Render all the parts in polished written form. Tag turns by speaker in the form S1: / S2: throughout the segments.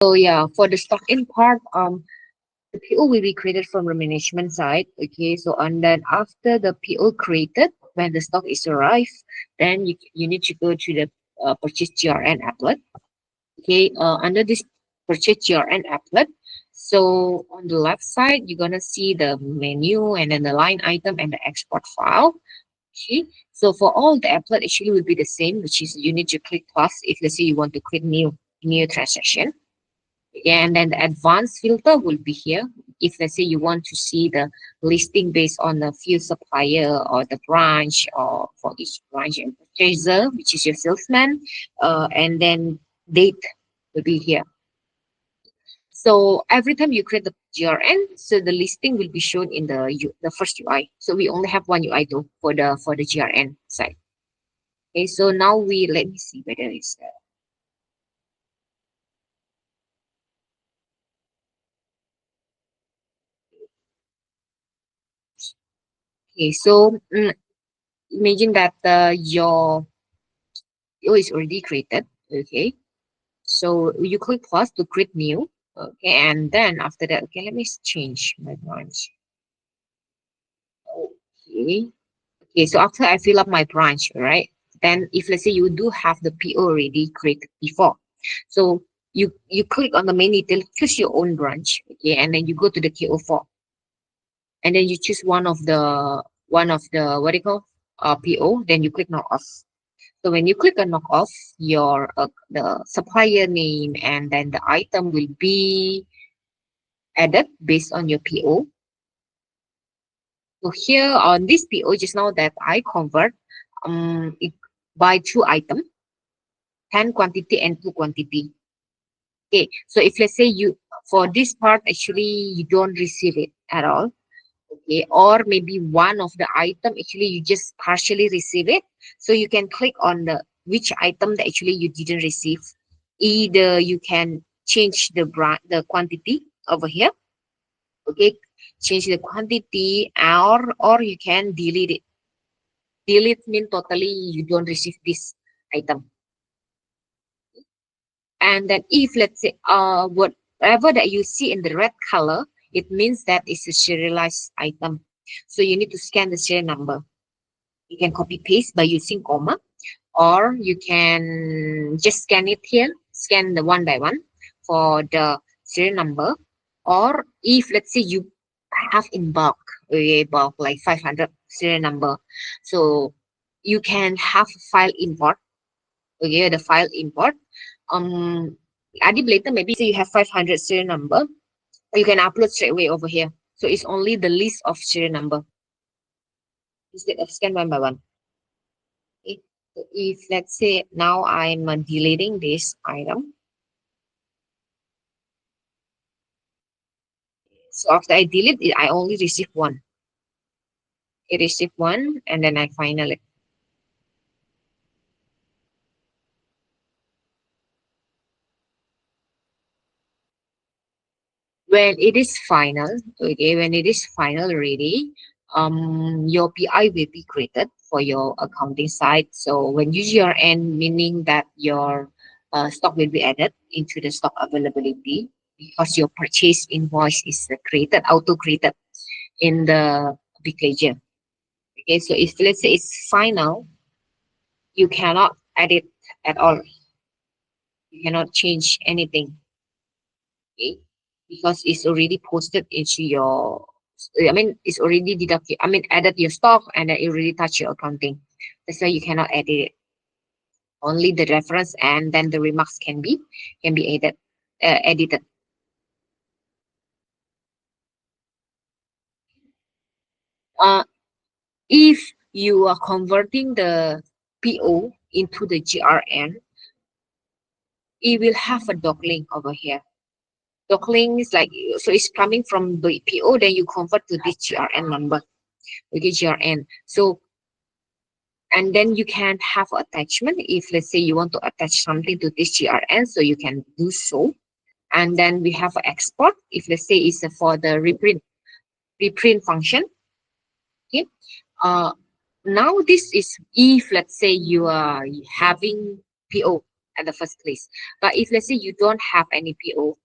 S1: So yeah, for the stock in part, the PO will be created from the management side. Okay, so and then after the PO created, when the stock is arrived, then you need to go to the purchase GRN applet. Okay, under this purchase GRN applet, so on the left side, you're gonna see the menu and then the line item and the export file. Okay, so for all the applet actually will be the same, which is you need to click plus if let's say you want to create new transaction. And then the advanced filter will be here. If let's say you want to see the listing based on the few supplier or the branch or for each branch and purchaser, which is your salesman, and then date will be here. So every time you create the GRN, so the listing will be shown in the first UI. So we only have one UI though for the GRN side. Okay, so now let me see whether it's okay. So imagine that your PO is already created. Okay, so you click plus to create new. Okay, and then after that, okay, let me change my branch. Okay, okay. So after I fill up my branch, right? Then if let's say you do have the PO already created before, so you click on the main detail, choose your own branch. Okay, and then you go to the KO4, and then you choose one of the what do you call PO. Then you click knock off. So when you click on knock off, your the supplier name and then the item will be added based on your PO. So here on this PO just now that I convert it by 2 items, 10 quantity and 2 quantity. Okay, so if let's say you for this part actually you don't receive it at all. Okay, or maybe one of the item actually you just partially receive it. So you can click on the which item that actually you didn't receive. Either you can change the quantity over here. Okay, change the quantity or you can delete it. Delete mean totally you don't receive this item. And then if let's say whatever that you see in the red color, it means that it's a serialized item. So you need to scan the serial number. You can copy paste by using comma, or you can just scan it here, scan the one by one for the serial number. Or if let's say you have in bulk, okay, bulk like 500 serial number, so you can have file import. Okay, the file import. Adib later maybe say you have 500 serial number, you can upload straight away over here. So it's only the list of serial number instead of scan one by one. Okay. So if let's say now I'm deleting this item. So after I delete it, I only receive one. I receive one and then I finally. When it is final, okay, when it is final already, your PI will be created for your accounting side. So when you GRN, meaning that your stock will be added into the stock availability because your purchase invoice is created, auto created in the BigLedger. Okay, so if let's say it's final, you cannot edit at all. You cannot change anything. Okay, because it's already posted into your, I mean, it's already deducted, I mean, added your stock and then it already touched your accounting. That's why you cannot edit it. Only the reference and then the remarks can be edited. Uh, if you are converting the PO into the GRN, it will have a doc link over here. Doc link is like, so it's coming from the PO, then you convert to this GRN number. Okay, GRN. So and then you can have attachment if let's say you want to attach something to this GRN, so you can do so. And then we have export if let's say it's for the reprint function. Okay, now this is if let's say you are having PO at the first place. But if let's say you don't have any PO,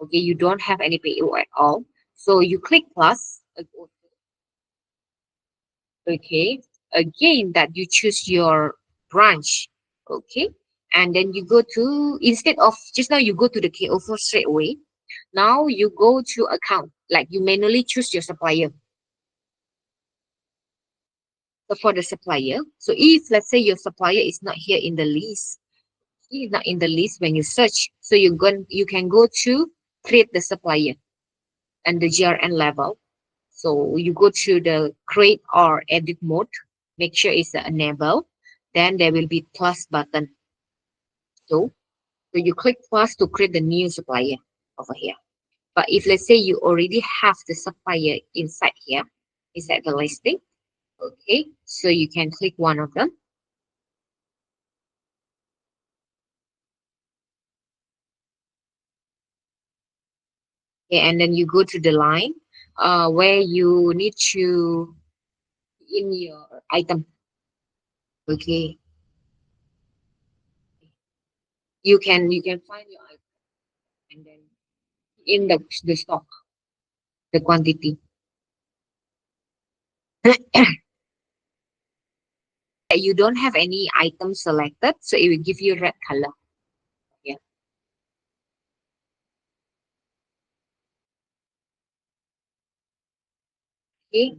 S1: okay, you don't have any PO at all, so you click plus, okay, again that you choose your branch, okay, and then you go to, instead of just now you go to the KO for straight away, now you go to account, like you manually choose your supplier. So for the supplier, so if let's say your supplier is not here in the list, he's not in the list when you search, so you can go to create the supplier and the GRN level. So you go to the create or edit mode, make sure it's enable, then there will be plus button. So you click plus to create the new supplier over here. But if let's say you already have the supplier inside here, inside the listing, okay, so you can click one of them. Okay, and then you go to the line where you need to in your item. Okay, you can find your item and then in the stock, the quantity. You don't have any item selected, so it will give you red color. Yeah. Okay.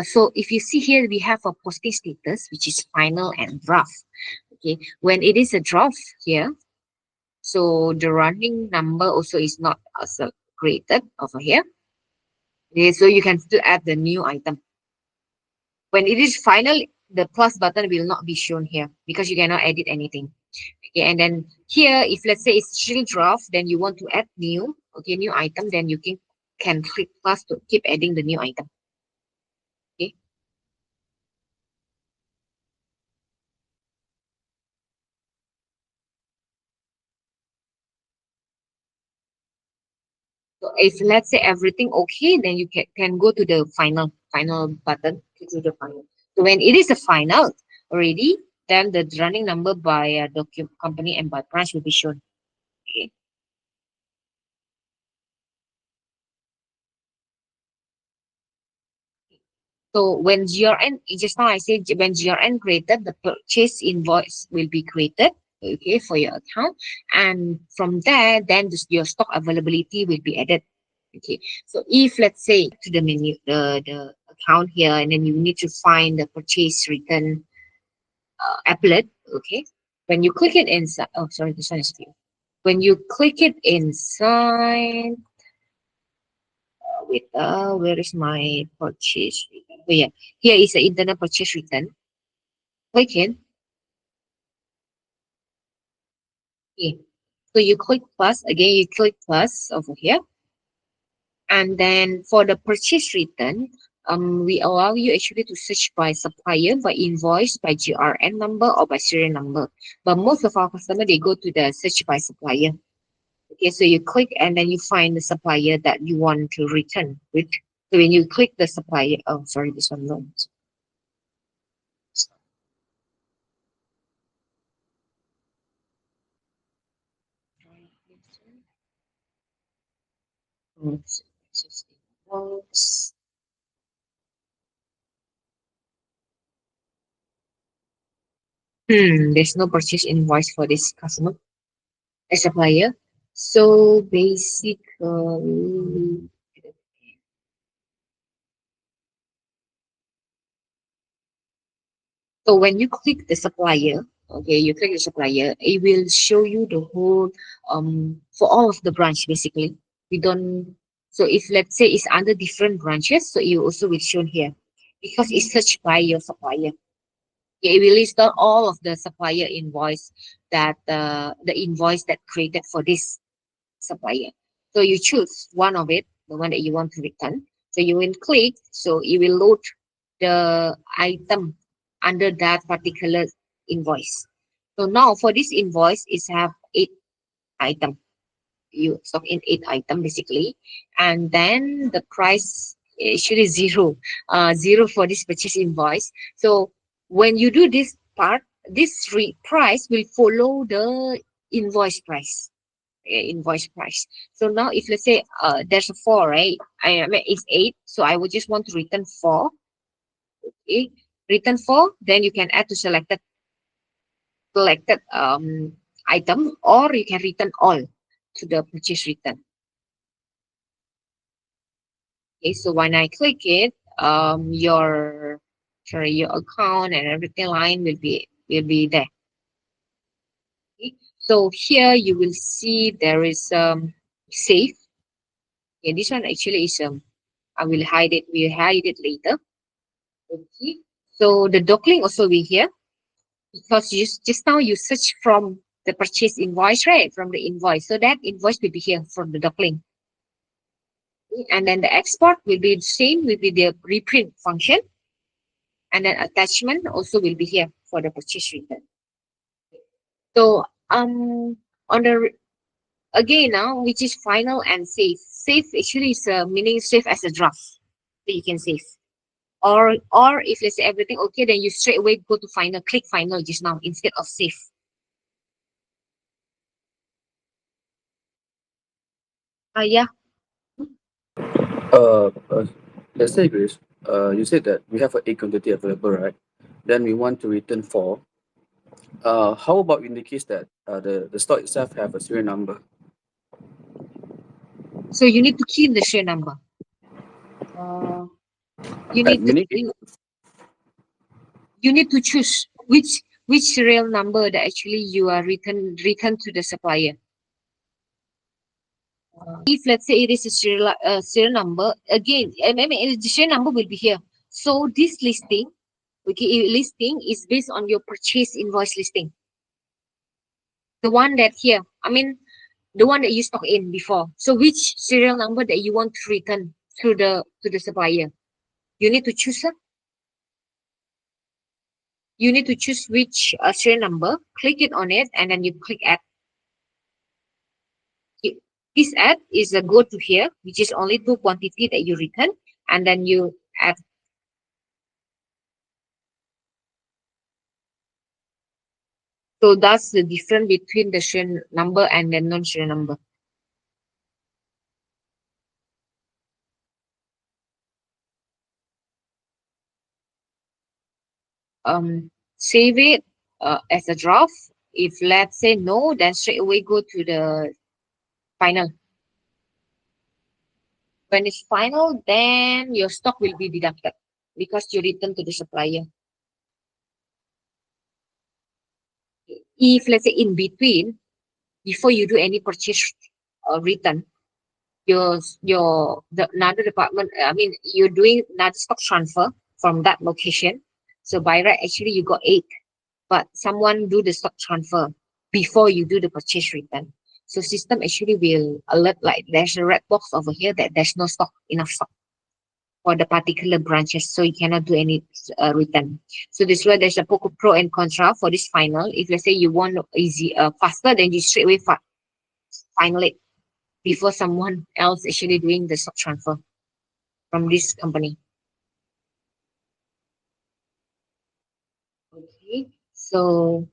S1: So if you see here, we have a posting status, which is final and draft. Okay. When it is a draft here, so the running number also is not also created over here. Okay. So you can still add the new item. When it is final, the plus button will not be shown here because you cannot edit anything. Okay, and then here, if let's say it's still draft, then you want to add new, okay, new item, then you can click plus to keep adding the new item. Okay, so if let's say everything okay, then you can go to the final button, click to the final. So when it is a final already, then the running number by document company and by branch will be shown. Okay. So when GRN, just now I said when GRN created, the purchase invoice will be created, okay, for your account. And from there, then your stock availability will be added. Okay. So if let's say to the menu, the account here, and then you need to find the purchase return applet, okay. When you click it inside, oh sorry, this one is here. When you click it inside, where is my purchase return? Oh yeah, here is the internal purchase return. Click it. Okay. So you click plus, again, you click plus over here. And then for the purchase return, we allow you actually to search by supplier, by invoice, by GRN number, or by serial number. But most of our customers, they go to the search by supplier. Okay, so you click and then you find the supplier that you want to return with. So when you click the supplier, oh, sorry, this one, no. There's no purchase invoice for this customer, a supplier. So basically, so when you click the supplier, okay, you click the supplier, it will show you the whole for all of the branch basically. We don't, so if let's say it's under different branches, so you also will shown here because it's searched by your supplier. Okay, it will list out all of the supplier invoice that the invoice that created for this supplier. So you choose one of it, the one that you want to return. So you will click, so it will load the item under that particular invoice. So now for this invoice, it's have 8 item. You stock in 8 item basically, and then the price actually zero, zero for this purchase invoice. So when you do this part, this price will follow the invoice price. Invoice price. So now if let's say there's a 4, right? I mean it's 8, so I would just want to return 4. Okay, return 4, then you can add to selected item, or you can return all to the purchase return. Okay, so when I click it, your account and everything line will be there. Okay. So here you will see there is save. Okay, this one actually is I will hide it. We'll hide it later. Okay. So the docking also will be here, because you just now you search from the purchase invoice, right? From the invoice. So that invoice will be here from the docking. And then the export will be the same, will be the reprint function. And then attachment also will be here for the purchase return. So on the again now, which is final and save. Save actually is meaning save as a draft. So you can save. Or if let's say everything okay, then you straight away go to final, click final just now instead of save. Yeah.
S2: Uh, uh, let's say, Grace, you said that we have an A quantity available, right? Then we want to return four. How about in the case that the store itself have a serial number?
S1: So you need to key in the serial number. Uh, you need to
S2: Meaning,
S1: you need to choose which serial number that actually you are return to the supplier. If let's say it is a serial number, again, I mean the serial number will be here. So this listing, okay, listing is based on your purchase invoice listing. The one that here, I mean the one that you stock in before. So which serial number that you want to return to the supplier? You need to choose it. You need to choose which serial number, click it on it, and then you click add. This add is a go to here, which is only two quantity that you return, and then you add. So that's the difference between the serial number and the non-serial number. Save it as a draft. If let's say no, then straight away go to the final. When it's final, then your stock will be deducted because you return to the supplier. If let's say in between, before you do any purchase return, the another department, I mean you're doing another stock transfer from that location. So by right, actually you got 8, but someone do the stock transfer before you do the purchase return. So system actually will alert like there's a red box over here that there's no stock, enough stock for the particular branches, so you cannot do any return. So this way there's a pro and contra for this final. If let's say you want easy faster, then you straight away final it before someone else actually doing the stock transfer from this company. Okay, so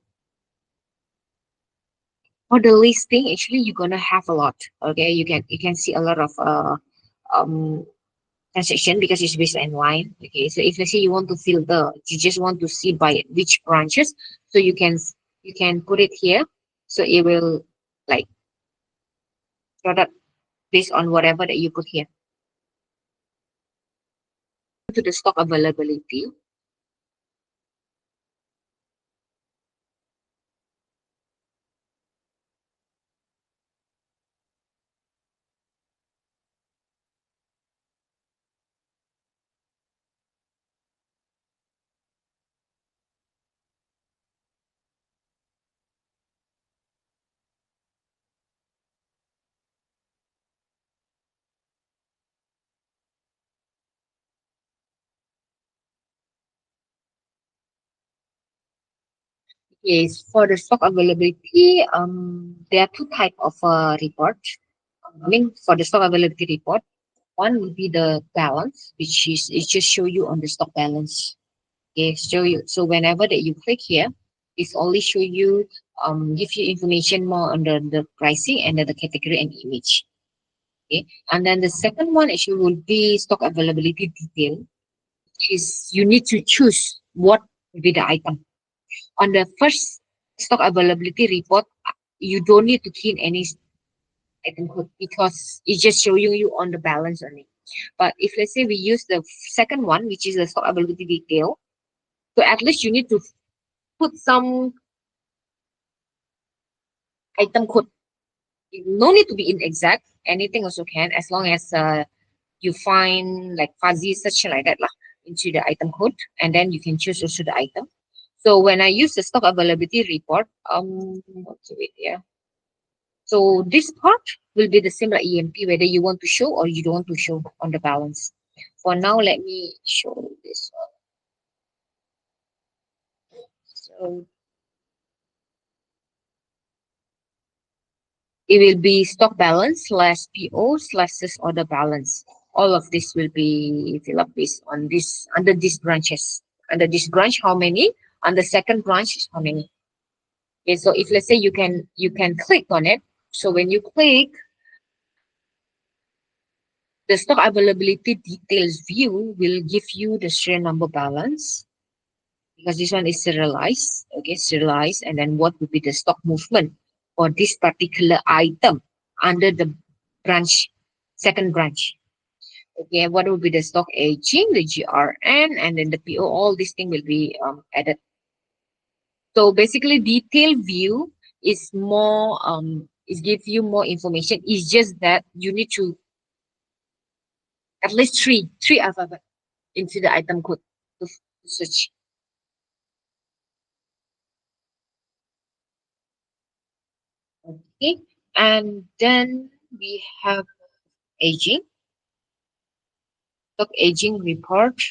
S1: for the listing, actually you're gonna have a lot. Okay, you can see a lot of um transaction because it's based on line. Okay, so if let's say you want to filter, you just want to see by which branches, so you can put it here, so it will like sort up based on whatever that you put here. To the stock availability. Yes, for the stock availability, there are two type of report. I mean, for the stock availability report, One will be the balance, which is it just show you on the stock balance. Okay, show you. So whenever that you click here, it's only show you give you information more under the pricing and then the category and image. Okay, and then the second one actually will be stock availability detail, which is you need to choose what will be the item. On the first stock availability report, you don't need to key in any item code because it's just showing you on the balance only. But if let's say we use the second one, which is the stock availability detail, so at least you need to put some item code. No need to be in exact. Anything also can, as long as you find like fuzzy such like that lah into the item code, and then you can choose also the item. So when I use the stock availability report, okay, wait, yeah. So this part will be the same like EMP, whether you want to show or you don't want to show on the balance. For now, let me show this one. So it will be stock balance slash PO slash sales order balance. All of this will be filled up based on this under these branches. Under this branch, how many? On the second branch is how many? Okay, so if let's say you can click on it. So when you click the stock availability details view will give you the serial number balance because this one is serialized. Okay, serialized, and then what would be the stock movement for this particular item under the branch, second branch. Okay, what will be the stock aging, the GRN, and then the PO? All these things will be added. So basically, detailed view is more is give you more information. It's just that you need to at least three alphabet into the item code to search. Okay, and then we have aging, stock aging report.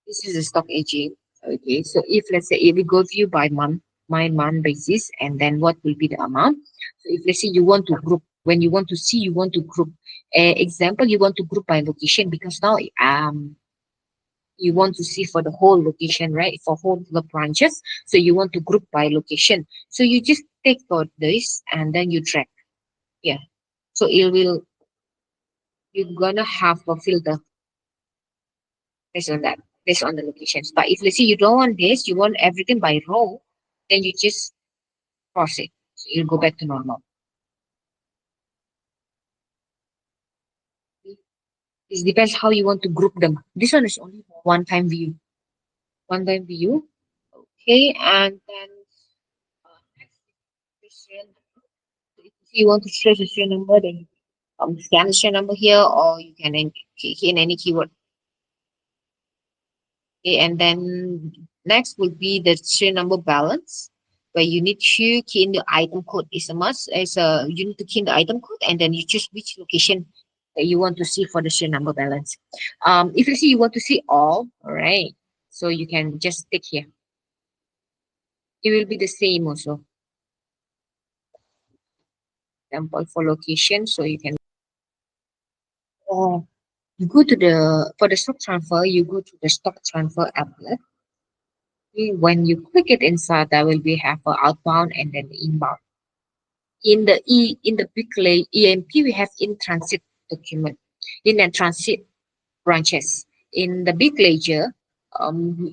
S1: This is the stock aging. Okay, so if let's say if we go view by month, my month basis, and then what will be the amount? So if let's say you want to group, when you want to see, you want to group. Example, you want to group by location because now you want to see for the whole location, right? For whole the branches, so you want to group by location. So you just take for this and then you drag. Yeah. So it will you're gonna have a filter based on that, based on the locations. But if let's say you don't want this, you want everything by row, then you just cross it. So you'll go back to normal. It depends how you want to group them. This one is only for one time view. One time view. Okay, and then next is serial number. So if you want to search the serial number, then you scan the serial number here, or you can key in any keyword. Okay, and then next will be the serial number balance, where you need to key in the item code. Is a must. Is a you need to key in the item code, and then you choose which location that you want to see for the serial number balance. If you see you want to see all right, so you can just tick here. It will be the same also. Example for location, so you can. Oh, you go to the for the stock transfer. You go to the stock transfer applet. When you click it inside, there will be have a outbound and then inbound. In the big EMP, we have in transit document, in and transit branches. In the big ledger,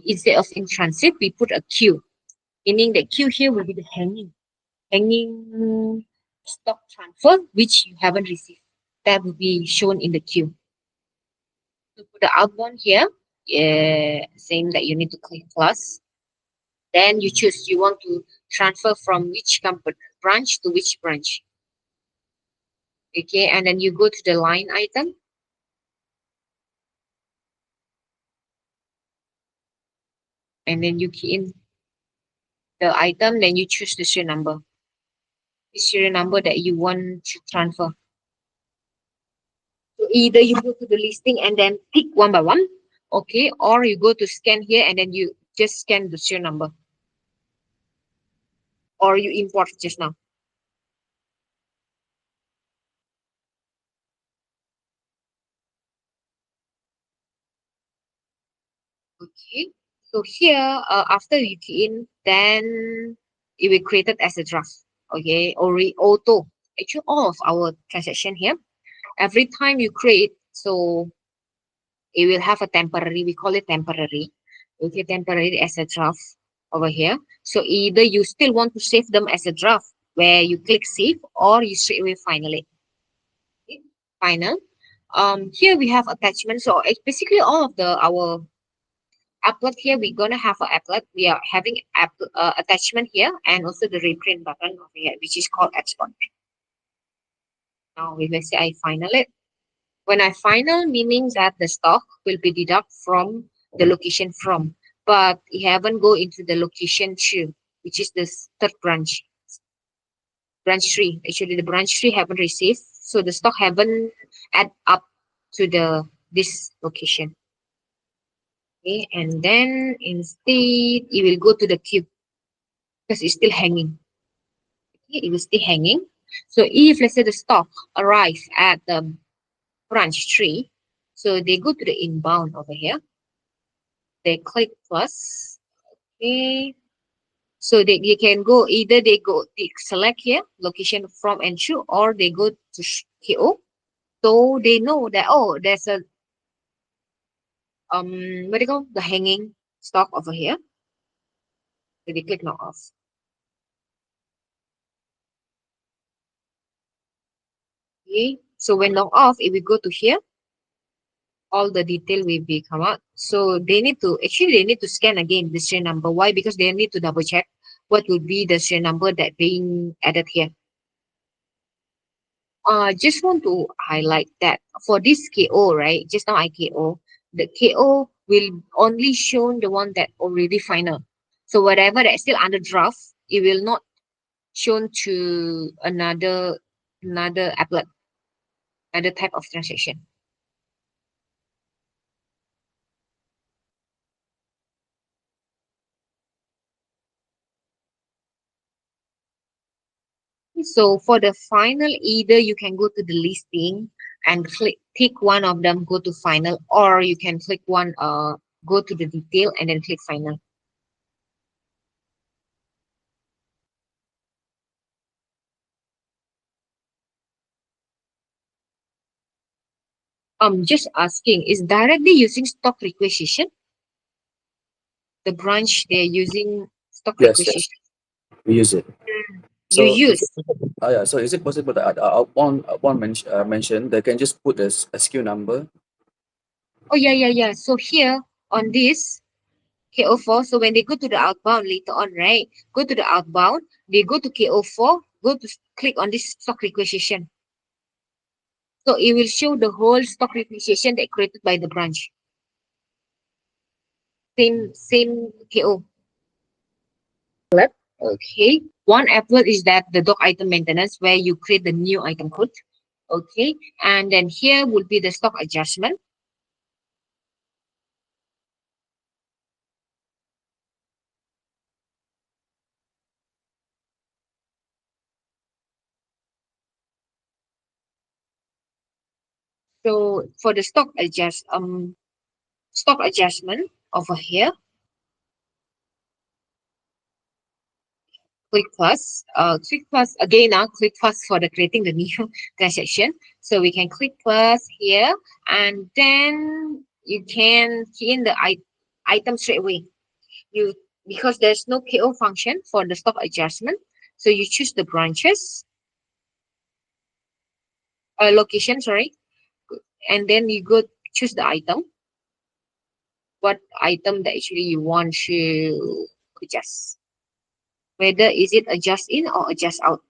S1: instead of in transit, we put a queue, meaning the queue here will be the hanging stock transfer which you haven't received. That will be shown in the queue. So for the outbound here, saying that you need to click plus. Then you choose you want to transfer from which company branch to which branch. Okay, and then you go to the line item. And then you key in the item, then you choose the serial number. The serial number that you want to transfer. So either you go to the listing and then tick one by one, okay, or you go to scan here and then you just scan the serial number, or you import just now. Okay, so here, after you key in, then it will create it as a draft. Okay, or auto. Actually, all of our transaction here, every time you create, so it will have a temporary, we call it temporary. Okay, temporary as a draft over here. So either you still want to save them as a draft, where you click save, or you straight away final it. Okay, final. Here we have attachment. So it's basically all of our applet here. We're gonna have an applet. We are having attachment here, and also the reprint button over here, which is called export. Now, let's say I final it. When I final, meaning that the stock will be deduct from the location from, but it haven't go into the location 2, which is the third branch, branch 3. Actually, the branch 3 haven't received, so the stock haven't add up to the this location. Okay, and then instead it will go to the queue because it's still hanging. Okay, it will stay hanging. So if let's say the stock arrive at the branch 3, so they go to the inbound over here. They click plus. Okay. So they can go either they select here location from and to, or they go to KO. So they know that, oh, there's a what do you call the hanging stock over here. So they click knock off. Okay. So when knock off, if we go to here, all the detail will be come out. So they need to scan again the serial number. Why? Because they need to double check what would be the serial number that being added here. Just want to highlight that for this KO, right? Just now I KO, the KO will only show the one that already final. So whatever that's still under draft, it will not shown to another applet, another type of transaction. So for the final, either you can go to the listing and click one of them, go to final, or you can click one, go to the detail and then click final. Just asking, is directly using stock requisition? The branch they're using stock
S2: Yes, yes,
S1: requisition.
S2: we use it.
S1: You
S2: So is it,
S1: use.
S2: yeah, so is it possible that one mention they can just put a SKU number?
S1: Oh yeah. So here on this KO4, so when they go to the outbound later on, right? Go to the outbound, they go to KO4, go to click on this stock requisition. So it will show the whole stock requisition that created by the branch. Same KO. Okay. One applet is that the doc item maintenance where you create the new item code. Okay. And then here would be the stock adjustment. So for the stock adjustment over here, click plus again now, click plus for the creating the new transaction. So we can click plus here, and then you can key in the item straight away. You Because there's no KO function for the stock adjustment, so you choose the branches, location, sorry, and then you go choose the item, what item that actually you want to adjust, whether is it adjust in or adjust out,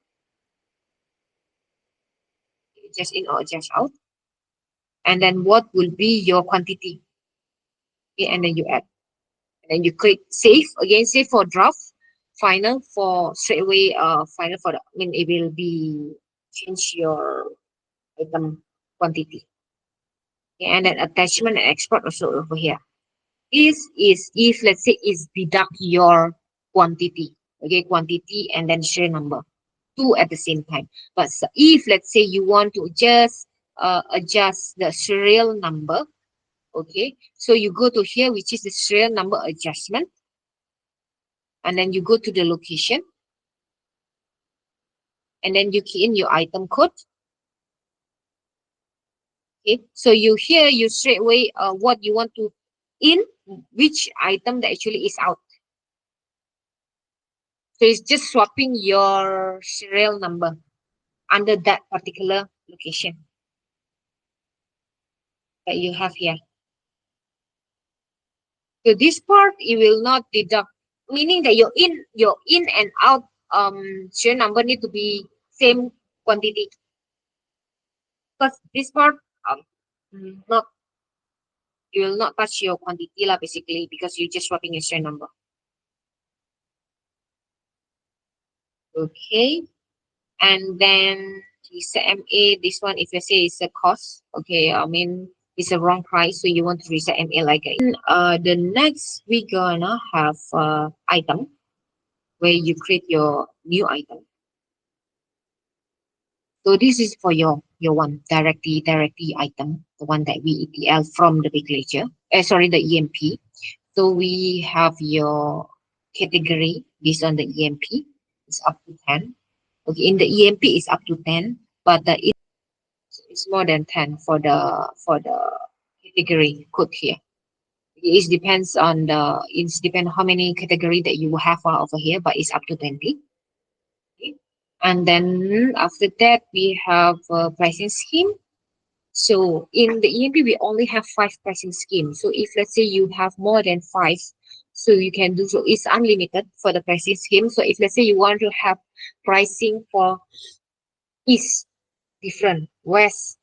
S1: adjust in or adjust out, and then what will be your quantity. Okay, and then you add, and then you click save again, save for draft, final for straight away, final for the, I mean it will be change your item quantity. Okay, and then attachment and export also over here. is if let's say is deduct your quantity, okay, quantity and then serial number, two at the same time. But if let's say you want to just adjust the serial number, okay, so you go to here, which is the serial number adjustment, and then you go to the location, and then you key in your item code. Okay, so you here you straight away what you want to in, which item that actually is out. So it's just swapping your serial number under that particular location that you have here. So this part it will not deduct, meaning that your in and out serial number need to be same quantity. Because this part not, you will not touch your quantity lah basically, because you're just swapping your serial number. Okay, and then reset MA. This one, if you say it's a cost, okay, I mean it's a wrong price, so you want to reset MA like it. The next we gonna have item where you create your new item. So this is for your one directly item, the one that we ETL from the BigLedger. Sorry, the EMP. So we have your category based on the EMP. It's up to 10. Okay, in the EMP it's up to 10, but it's more than 10 for the category code here. It depends on how many category that you have over here, but it's up to 20. Okay. And then after that we have pricing scheme. So in the EMP we only have 5 pricing schemes. So if let's say you have more than 5, so you can do so. It's unlimited for the pricing scheme. So if let's say you want to have pricing for east different, west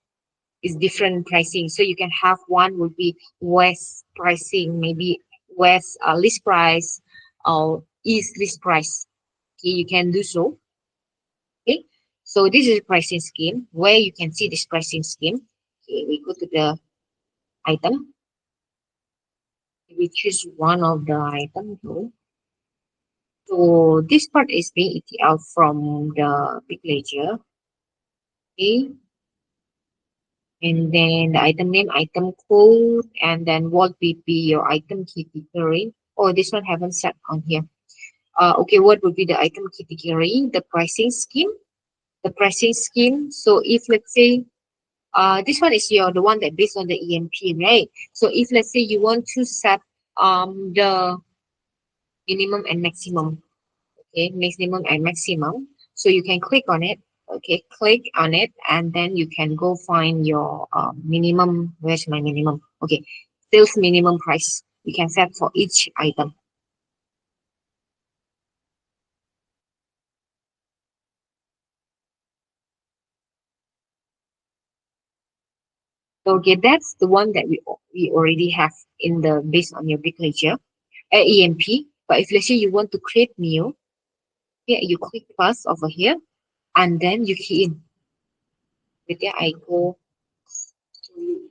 S1: is different pricing. So you can have one would be west pricing, maybe west list price or east list price. Okay, you can do so. Okay, so this is a pricing scheme where you can see this pricing scheme. Okay, we go to the item. We choose one of the item here. So this part is being ETL from the BigLedger. Okay, and then the item name, item code, and then what would be your item category. Oh, this one haven't set on here. Okay, what would be the item category? The pricing scheme. The pricing scheme. So if let's say this one is the one that based on the EMP, right? So if let's say you want to set the minimum and maximum, okay, minimum and maximum. So you can click on it. Okay, click on it, and then you can go find your minimum. Where's my minimum? Okay, sales minimum price. You can set for each item. So okay, that's the one that we already have in the based on your BigLedger EMP. But if let's say you want to create new, yeah, you click plus over here, and then you key in. With that, I go to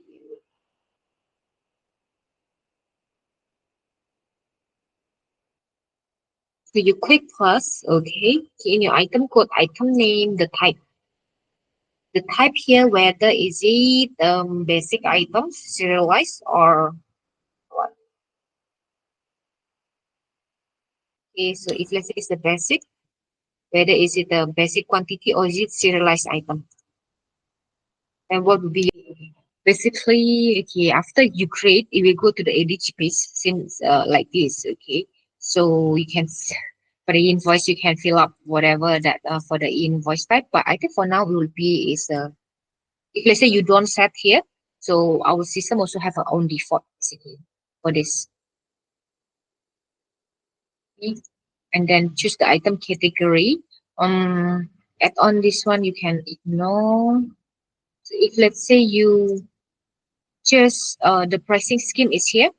S1: so you click plus, okay, key in your item code, item name, the type. The type here, whether is it basic items, serialized or what? Okay, so if let's say it's the basic, whether is it a basic quantity or is it serialized item? And what would be basically, okay, after you create, it will go to the edit page since like this, okay. So you can for the invoice you can fill up whatever that for the invoice type, but I think for now it will be is if let's say you don't set here, so our system also have our own default basically for this. Okay. And then choose the item category. Add on this one you can ignore. So if let's say you just the pricing scheme is here.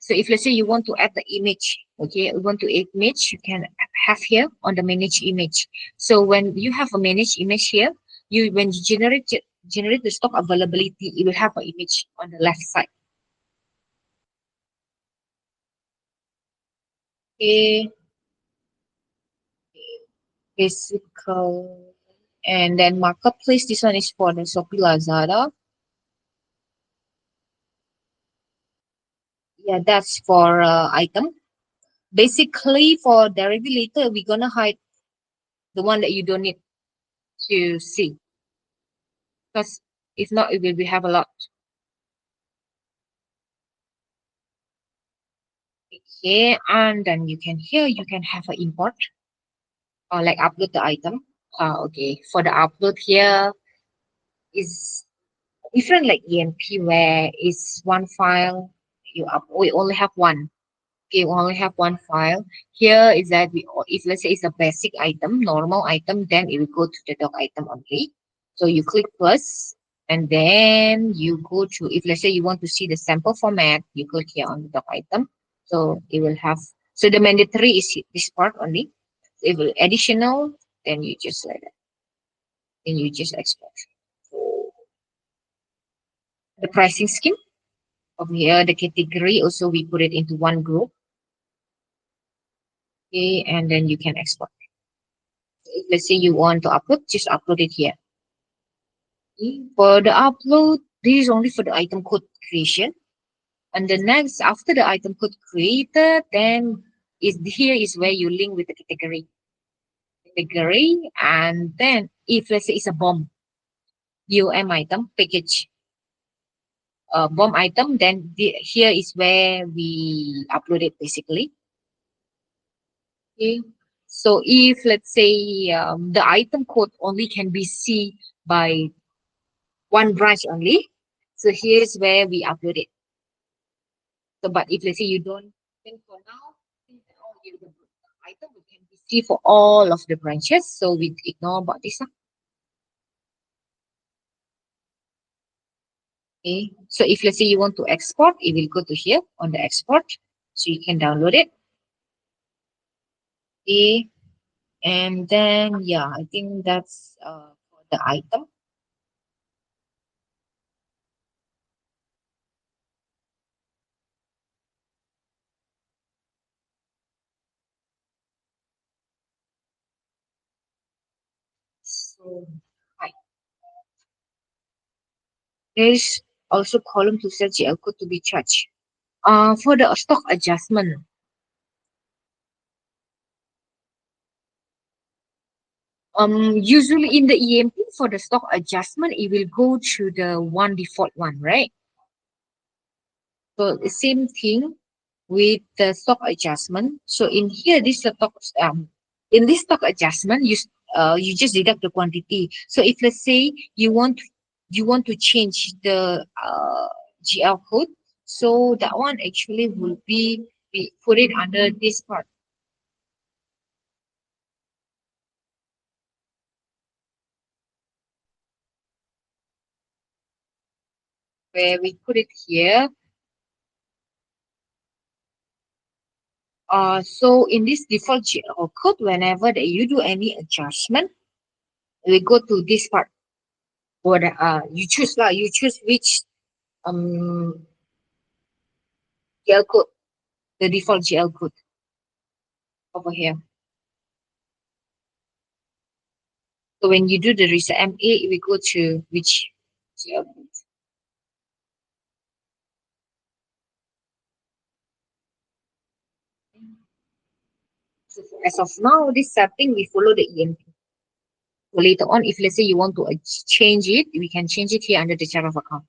S1: So if let's say you want to add the image, okay, you want to add image, you can have here on the manage image. So when you have a manage image here, you when you generate the stock availability, it will have an image on the left side. Okay, physical, and then marketplace. This one is for the Shopee Lazada. Yeah, that's for item. Basically, for derivative later, we're gonna hide the one that you don't need to see, because if not, it will be have a lot. Okay, and then you can here you can have an import or like upload the item. Okay, for the upload here is different like EMP where is one file we only have one. Okay, we only have one file. Here is that if let's say it's a basic item, normal item, then it will go to the doc item only. So you click plus, and then you go to, if let's say you want to see the sample format, you click here on the doc item. So it will have, so the mandatory is this part only. If additional, then you just like that, then you just export. So the pricing scheme over here, the category also we put it into one group. Okay, and then you can export. If let's say you want to upload, just upload it here. Okay. For the upload, this is only for the item code creation. And the next, after the item code created, then is here is where you link with the category. And then if let's say it's a BOM item package, BOM item, then here is where we upload it basically. Okay. So if let's say the item code only can be seen by one branch only, so here's where we upload it. So, but if let's say you don't, then for now, since all the item we can be seen for all of the branches, so we ignore about this. Okay. So if let's say you want to export, it will go to here on the export, so you can download it. Okay. And then yeah, I think that's for the item. So right. There's also column to set GL code to be charged. For the stock adjustment, usually in the EMP for the stock adjustment, it will go to the one default one, right? So the same thing with the stock adjustment. So in here, this stock in this stock adjustment, you just deduct the quantity. So if let's say you want to change the GL code, so that one actually will be we put it under this part where we put it here. So in this default GL code, whenever that you do any adjustment, we go to this part. Or you choose lah. You choose which GL code, the default GL code over here. So when you do the reset MA, we go to which GL code. So as of now, this setting we follow the EMP. So later on, if let's say you want to change it, we can change it here under the chart of account.